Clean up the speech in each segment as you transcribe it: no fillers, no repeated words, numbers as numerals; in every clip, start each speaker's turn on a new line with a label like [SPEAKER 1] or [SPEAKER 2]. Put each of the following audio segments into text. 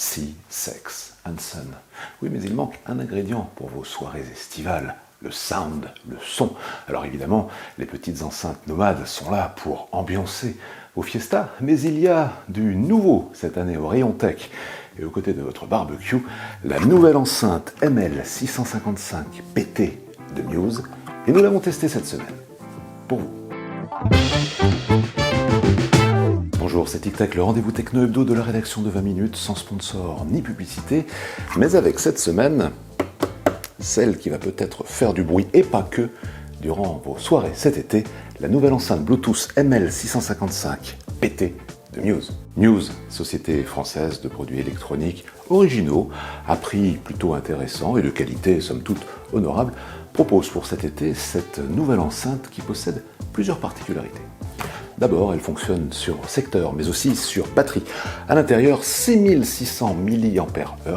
[SPEAKER 1] Sea, Sex and Sun. Oui, mais il manque un ingrédient pour vos soirées estivales, le sound, le son. Alors évidemment, les petites enceintes nomades sont là pour ambiancer vos fiestas, mais il y a du nouveau cette année au rayon tech. Et aux côtés de votre barbecue, la nouvelle enceinte ML655 PT de Muse, et nous l'avons testée cette semaine. Pour vous. Bonjour, c'est Tic Tac, le rendez-vous techno hebdo de la rédaction de 20 minutes, sans sponsor ni publicité, mais avec cette semaine, celle qui va peut-être faire du bruit, et pas que, durant vos soirées cet été, la nouvelle enceinte Bluetooth ML655 PT de Muse. Muse, société française de produits électroniques originaux, à prix plutôt intéressant et de qualité somme toute honorable, propose pour cet été cette nouvelle enceinte qui possède plusieurs particularités. D'abord, elle fonctionne sur secteur, mais aussi sur batterie. À l'intérieur, 6600 mAh,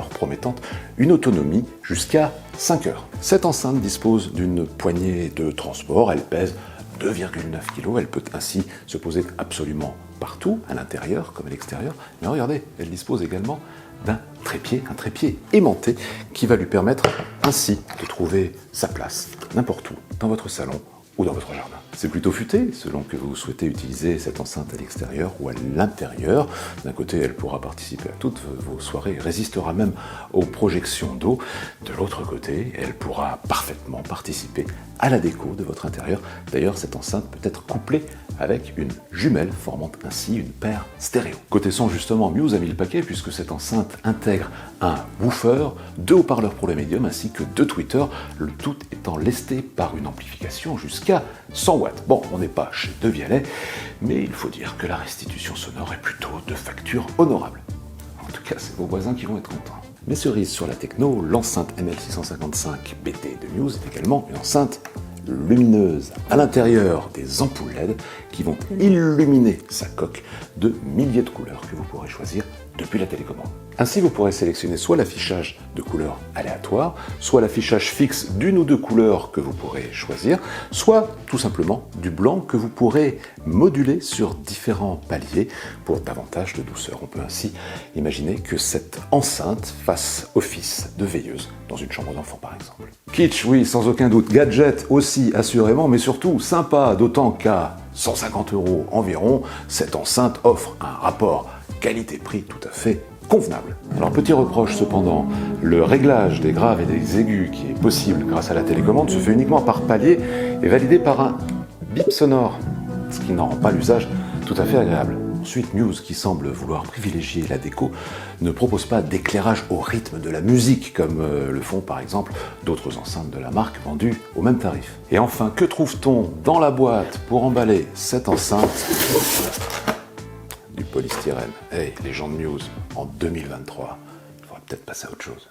[SPEAKER 1] promettant une autonomie jusqu'à 5 heures. Cette enceinte dispose d'une poignée de transport, elle pèse 2,9 kg, elle peut ainsi se poser absolument partout, à l'intérieur comme à l'extérieur. Mais regardez, elle dispose également d'un trépied, un trépied aimanté, qui va lui permettre ainsi de trouver sa place n'importe où, dans votre salon ou dans votre jardin. C'est plutôt futé, selon que vous souhaitez utiliser cette enceinte à l'extérieur ou à l'intérieur. D'un côté, elle pourra participer à toutes vos soirées, résistera même aux projections d'eau. De l'autre côté, elle pourra parfaitement participer à la déco de votre intérieur. D'ailleurs, cette enceinte peut être couplée avec une jumelle, formant ainsi une paire stéréo. Côté son, justement, Muse a mis le paquet, puisque cette enceinte intègre un woofer, 2 haut-parleurs pour le médium, ainsi que 2 tweeters, le tout étant lesté par une amplification jusqu'à 100 watts. Bon, on n'est pas chez De Vialet, mais il faut dire que la restitution sonore est plutôt de facture honorable. En tout cas, c'est vos voisins qui vont être contents. Mais cerise sur la techno, l'enceinte ML655 BT de Muse est également une enceinte lumineuse. À l'intérieur, des ampoules LED qui vont illuminer sa coque de milliers de couleurs que vous pourrez choisir depuis la télécommande. Ainsi, vous pourrez sélectionner soit l'affichage de couleurs aléatoires, soit l'affichage fixe d'une ou deux couleurs que vous pourrez choisir, soit tout simplement du blanc que vous pourrez moduler sur différents paliers pour davantage de douceur. On peut ainsi imaginer que cette enceinte fasse office de veilleuse dans une chambre d'enfant par exemple. Kitsch, oui, sans aucun doute. Gadget aussi, assurément, mais surtout sympa, d'autant qu'à 150 € environ, cette enceinte offre un rapport qualité-prix tout à fait convenable. Alors petit reproche cependant, le réglage des graves et des aigus qui est possible grâce à la télécommande se fait uniquement par palier et validé par un bip sonore, ce qui n'en rend pas l'usage tout à fait agréable. Ensuite, Muse, qui semble vouloir privilégier la déco, ne propose pas d'éclairage au rythme de la musique, comme le font par exemple d'autres enceintes de la marque vendues au même tarif. Et enfin, que trouve-t-on dans la boîte pour emballer cette enceinte ? Du polystyrène. Hey, les gens de Muse, en 2023, il faudra peut-être passer à autre chose.